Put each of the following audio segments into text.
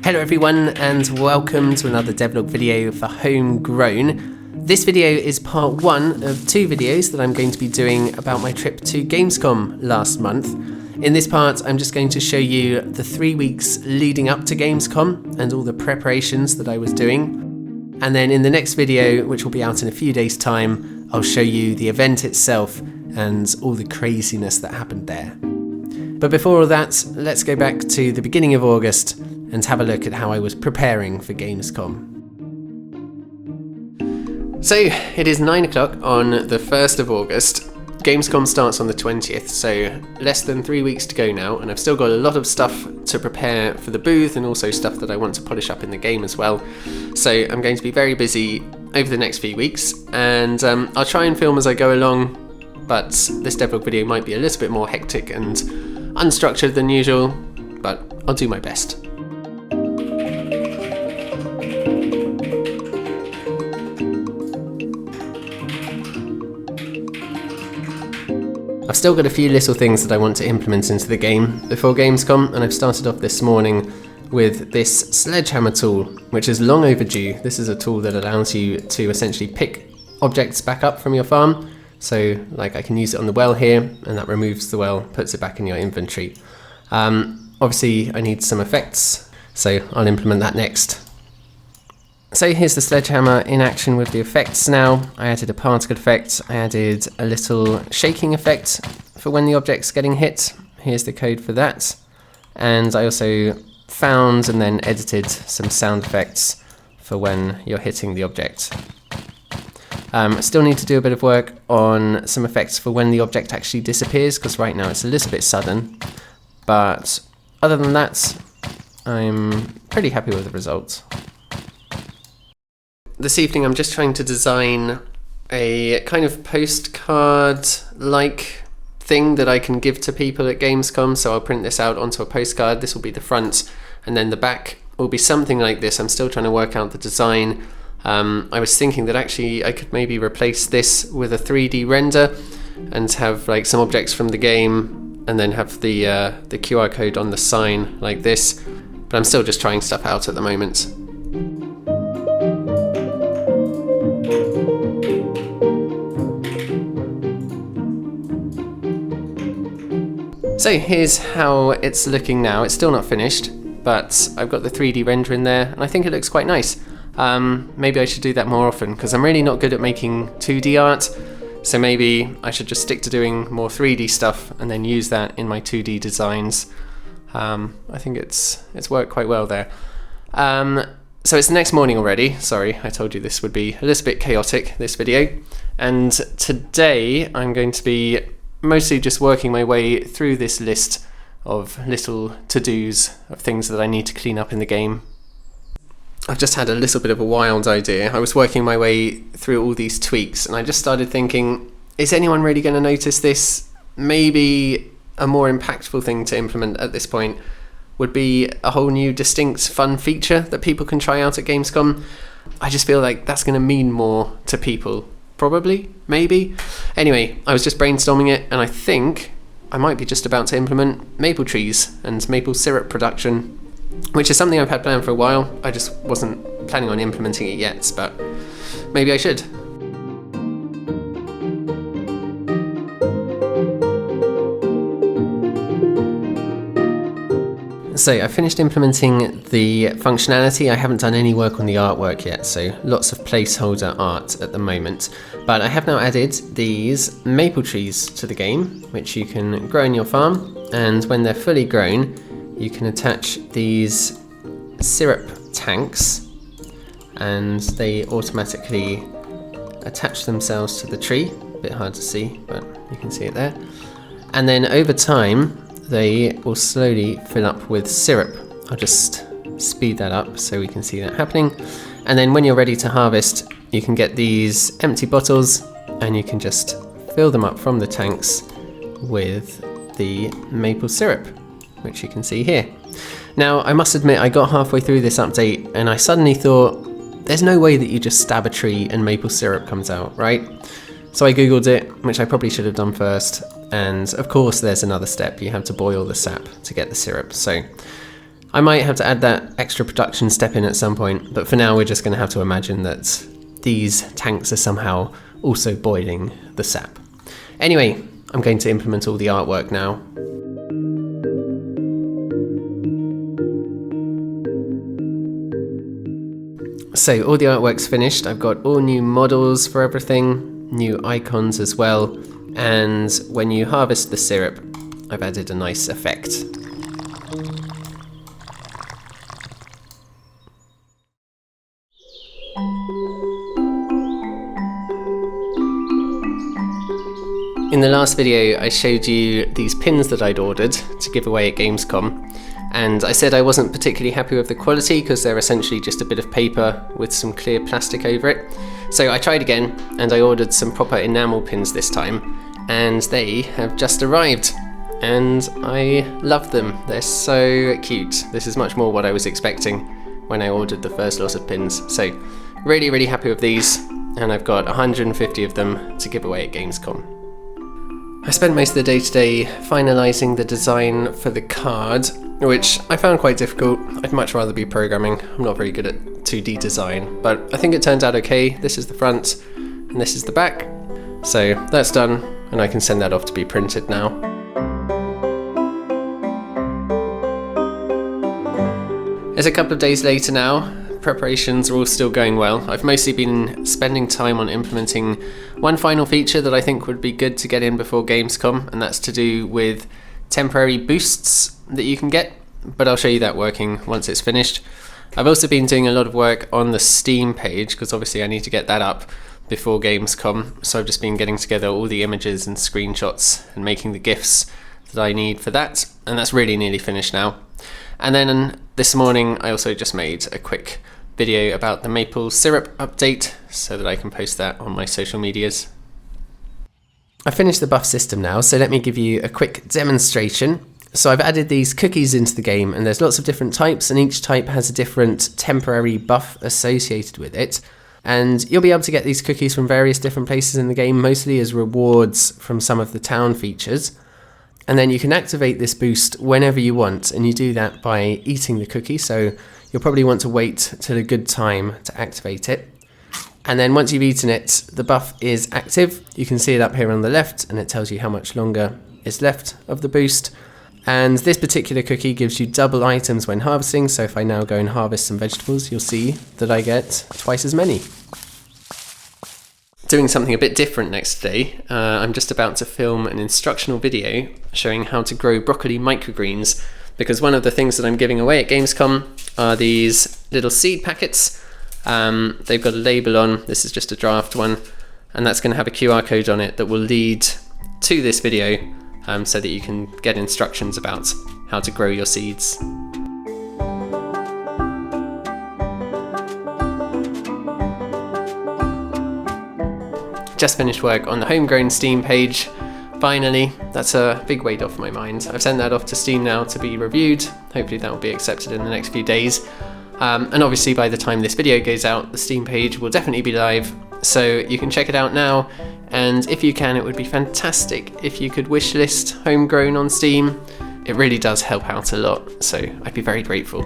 Hello everyone and welcome to another devlog video for Homegrown. This video is part one of two videos that I'm going to be doing about my trip to Gamescom last month. In this part I'm just going to show you the 3 weeks leading up to Gamescom and all the preparations that I was doing. And then in the next video, which will be out in a few days time, I'll show you the event itself and all the craziness that happened there. But before all that, let's go back to the beginning of August and have a look at how I was preparing for Gamescom. So it is 9 o'clock on the 1st of August. Gamescom starts on the 20th, so less than 3 weeks to go now, and I've still got a lot of stuff to prepare for the booth and also stuff that I want to polish up in the game as well. So I'm going to be very busy over the next few weeks, and I'll try and film as I go along, but this devlog video might be a little bit more hectic and unstructured than usual, but I'll do my best. I've still got a few little things that I want to implement into the game before Gamescom, and I've started off this morning with this sledgehammer tool, which is long overdue. This is a tool that allows you to essentially pick objects back up from your farm. So like I can use it on the well here, and that removes the well, puts it back in your inventory. Obviously I need some effects, so I'll implement that next. So here's the sledgehammer in action with the effects now. I added a particle effect, I added a little shaking effect for when the object's getting hit. Here's the code for that. And I also found and then edited some sound effects for when you're hitting the object. I still need to do a bit of work on some effects for when the object actually disappears, because right now it's a little bit sudden. But other than that, I'm pretty happy with the results. This evening I'm just trying to design a kind of postcard-like thing that I can give to people at Gamescom, so I'll print this out onto a postcard. This will be the front, and then the back will be something like this. I'm still trying to work out the design. I was thinking that actually I could maybe replace this with a 3D render and have like some objects from the game and then have the QR code on the sign like this, but I'm still just trying stuff out at the moment. So here's how it's looking now. It's still not finished, but I've got the 3D render in there and I think it looks quite nice. Maybe I should do that more often because I'm really not good at making 2D art, so maybe I should just stick to doing more 3D stuff and then use that in my 2D designs. I think it's worked quite well there. So it's the next morning already. Sorry, I told you this would be a little bit chaotic, this video. And today I'm going to be mostly just working my way through this list of little to-dos of things that I need to clean up in the game. I've just had a little bit of a wild idea. I was working my way through all these tweaks and I just started thinking, is anyone really going to notice this? Maybe a more impactful thing to implement at this point would be a whole new distinct fun feature that people can try out at Gamescom. I just feel like that's going to mean more to people. Probably, maybe. Anyway, I was just brainstorming it and I think I might be just about to implement maple trees and maple syrup production, which is something I've had planned for a while. I just wasn't planning on implementing it yet, but maybe I should. So I finished implementing the functionality. I haven't done any work on the artwork yet, so lots of placeholder art at the moment. But I have now added these maple trees to the game, which you can grow in your farm, and when they're fully grown, you can attach these syrup tanks, and they automatically attach themselves to the tree. A bit hard to see, but you can see it there. And then over time, they will slowly fill up with syrup. I'll just speed that up so we can see that happening. And then when you're ready to harvest, you can get these empty bottles and you can just fill them up from the tanks with the maple syrup, which you can see here. Now, I must admit, I got halfway through this update and I suddenly thought, there's no way that you just stab a tree and maple syrup comes out, right? So I googled it, which I probably should have done first, and of course there's another step. You have to boil the sap to get the syrup. So I might have to add that extra production step in at some point, but for now we're just going to have to imagine that these tanks are somehow also boiling the sap. Anyway, I'm going to implement all the artwork now. So all the artwork's finished. I've got all new models for everything, new icons as well, and when you harvest the syrup, I've added a nice effect. In the last video, I showed you these pins that I'd ordered to give away at Gamescom, and I said I wasn't particularly happy with the quality because they're essentially just a bit of paper with some clear plastic over it. So I tried again, and I ordered some proper enamel pins this time, and they have just arrived, and I love them. They're so cute. This is much more what I was expecting when I ordered the first lot of pins. So really, really happy with these, and I've got 150 of them to give away at Gamescom. I spent most of the day today finalizing the design for the card, which I found quite difficult. I'd much rather be programming. I'm not very good at 2D design, but I think it turned out okay. This is the front and this is the back. So that's done, and I can send that off to be printed now. It's a couple of days later now. Preparations are all still going well. I've mostly been spending time on implementing one final feature that I think would be good to get in before Gamescom, and that's to do with temporary boosts that you can get, but I'll show you that working once it's finished. I've also been doing a lot of work on the Steam page because obviously I need to get that up before Gamescom, so I've just been getting together all the images and screenshots and making the GIFs that I need for that, and that's really nearly finished now. And then this morning I also just made a quick video about the maple syrup update so that I can post that on my social medias. I finished the buff system now, so let me give you a quick demonstration. So I've added these cookies into the game, and there's lots of different types, and each type has a different temporary buff associated with it. And you'll be able to get these cookies from various different places in the game, mostly as rewards from some of the town features. And then you can activate this boost whenever you want, and you do that by eating the cookie, so you'll probably want to wait till a good time to activate it. And then once you've eaten it, the buff is active. You can see it up here on the left, and it tells you how much longer is left of the boost. And this particular cookie gives you double items when harvesting, so if I now go and harvest some vegetables, you'll see that I get twice as many. Doing something a bit different next today, I'm just about to film an instructional video showing how to grow broccoli microgreens, because one of the things that I'm giving away at Gamescom are these little seed packets. They've got a label on, this is just a draft one, and that's going to have a QR code on it that will lead to this video so that you can get instructions about how to grow your seeds. Just finished work on the homegrown Steam page. Finally, that's a big weight off my mind. I've sent that off to Steam now to be reviewed. Hopefully that will be accepted in the next few days. And obviously by the time this video goes out, the Steam page will definitely be live, so you can check it out now. And if you can, it would be fantastic if you could wishlist homegrown on Steam. It really does help out a lot, so I'd be very grateful.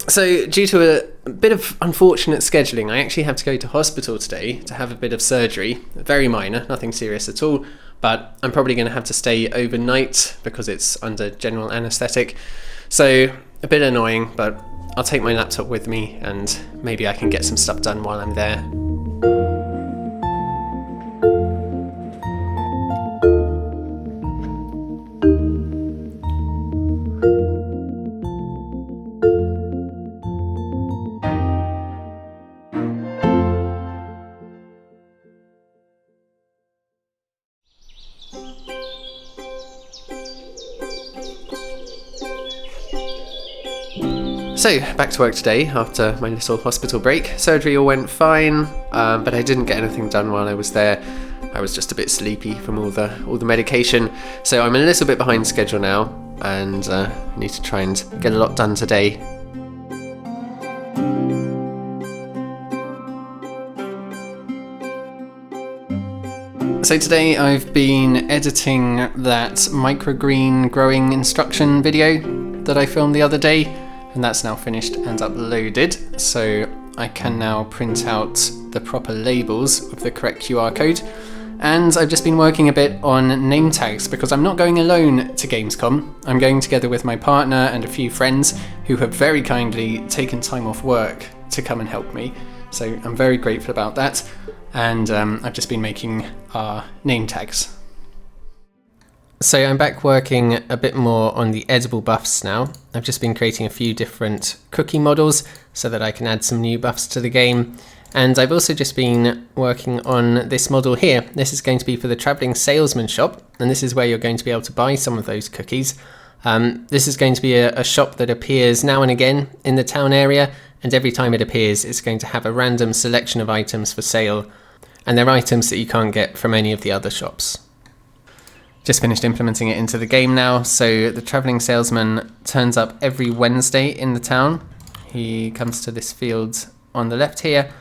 So due to a bit of unfortunate scheduling, I actually have to go to hospital today to have a bit of surgery. Very minor, nothing serious at all, but I'm probably going to have to stay overnight because it's under general anaesthetic. So a bit annoying, but I'll take my laptop with me and maybe I can get some stuff done while I'm there. So, back to work today after my little hospital break. Surgery all went fine, but I didn't get anything done while I was there. I was just a bit sleepy from all the medication, so I'm a little bit behind schedule now, and I need to try and get a lot done today. So today I've been editing that microgreen growing instruction video that I filmed the other day, and that's now finished and uploaded, so I can now print out the proper labels with the correct QR code. And I've just been working a bit on name tags because I'm not going alone to Gamescom. I'm going together with my partner and a few friends who have very kindly taken time off work to come and help me. So I'm very grateful about that. And I've just been making our name tags. So I'm back working a bit more on the edible buffs now. I've just been creating a few different cookie models so that I can add some new buffs to the game. And I've also just been working on this model here. This is going to be for the traveling salesman shop, and this is where you're going to be able to buy some of those cookies. This is going to be a shop that appears now and again in the town area, and every time it appears it's going to have a random selection of items for sale, and they're items that you can't get from any of the other shops. Just finished implementing it into the game now, so the traveling salesman turns up every Wednesday in the town. He comes to this field on the left here,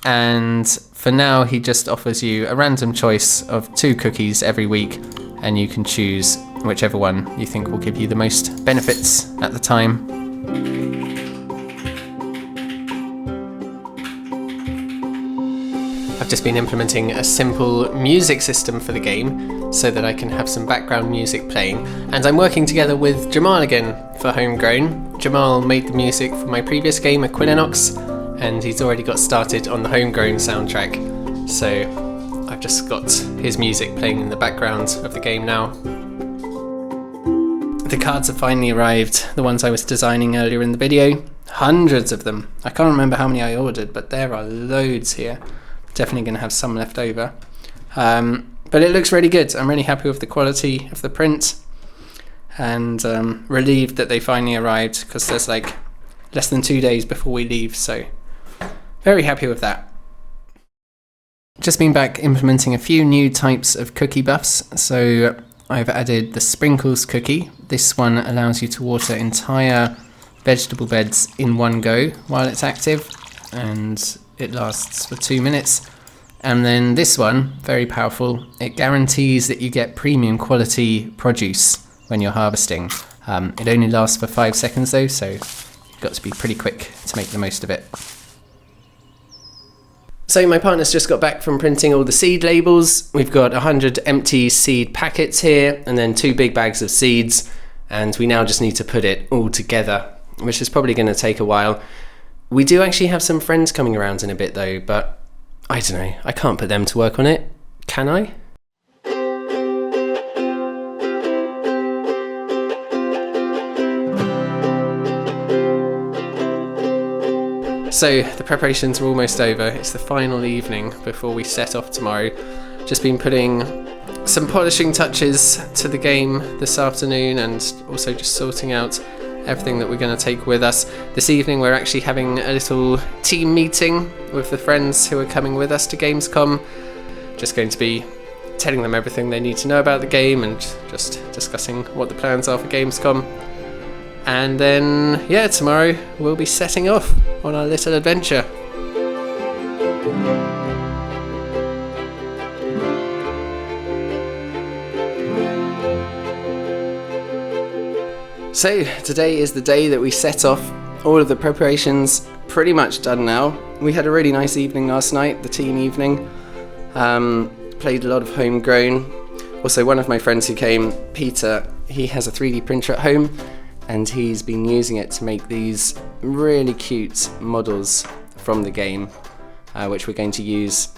and for now he just offers you a random choice of 2 cookies every week, and you can choose whichever one you think will give you the most benefits at the time. I've just been implementing a simple music system for the game so that I can have some background music playing, and I'm working together with Jamal again for Homegrown. Jamal made the music for my previous game, Equilinox, and he's already got started on the Homegrown soundtrack, so I've just got his music playing in the background of the game now. The cards have finally arrived, the ones I was designing earlier in the video. Hundreds of them. I can't remember how many I ordered, but there are loads here. Definitely going to have some left over. But it looks really good. I'm really happy with the quality of the print, and relieved that they finally arrived because there's like less than 2 days before we leave, so very happy with that. Just been back implementing a few new types of cookie buffs. So I've added the sprinkles cookie. This one allows you to water entire vegetable beds in one go while it's active, and it lasts for 2 minutes. And then this one, very powerful, it guarantees that you get premium quality produce when you're harvesting. It only lasts for 5 seconds though, so you've got to be pretty quick to make the most of it. So my partner's just got back from printing all the seed labels. We've got 100 empty seed packets here, and then 2 big bags of seeds, and we now just need to put it all together, which is probably going to take a while. We do actually have some friends coming around in a bit though, but I don't know, I can't put them to work on it, can I? So the preparations are almost over. It's the final evening before we set off tomorrow. Just been putting some polishing touches to the game this afternoon, and also just sorting out everything that we're going to take with us. This evening we're actually having a little team meeting with the friends who are coming with us to Gamescom. Just going to be telling them everything they need to know about the game and just discussing what the plans are for Gamescom. And then, yeah, tomorrow we'll be setting off on our little adventure. So today is the day that we set off. All of the preparations pretty much done now. We had a really nice evening last night, the team evening. Played a lot of Homegrown. Also, one of my friends who came, Peter, he has a 3D printer at home, and he's been using it to make these really cute models from the game, which we're going to use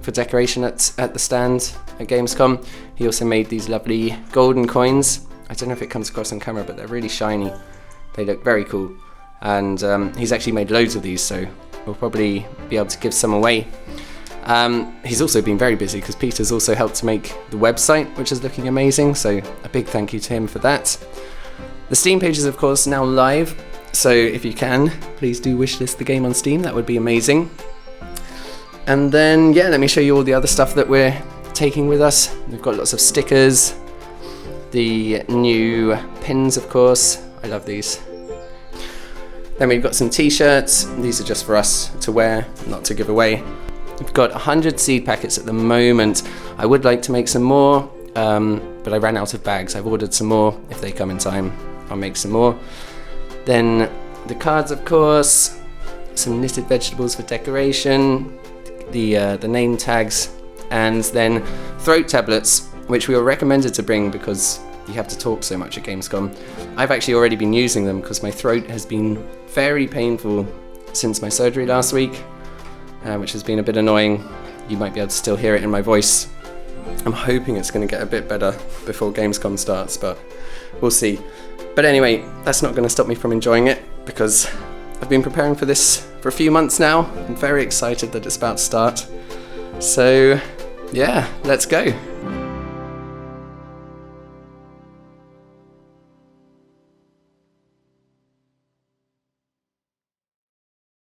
for decoration at the stand at Gamescom. He also made these lovely golden coins. I don't know if it comes across on camera, but they're really shiny. They look very cool. And he's actually made loads of these, so we'll probably be able to give some away. He's also been very busy because Peter's also helped to make the website, which is looking amazing, so a big thank you to him for that. The Steam page is of course now live, so if you can, please do wishlist the game on Steam, that would be amazing. And then, yeah, let me show you all the other stuff that we're taking with us. We've got lots of stickers, the new pins of course, I love these. Then we've got some t-shirts, these are just for us to wear, not to give away. We've got 100 seed packets at the moment. I would like to make some more, but I ran out of bags. I've ordered some more. If they come in time, I'll make some more. Then the cards, of course, some knitted vegetables for decoration, the name tags, and then throat tablets, which we were recommended to bring because you have to talk so much at Gamescom. I've actually already been using them because my throat has been very painful since my surgery last week, which has been a bit annoying. You might be able to still hear it in my voice. I'm hoping it's going to get a bit better before Gamescom starts, but we'll see. But anyway, that's not going to stop me from enjoying it because I've been preparing for this for a few months now. I'm very excited that it's about to start. So yeah, let's go.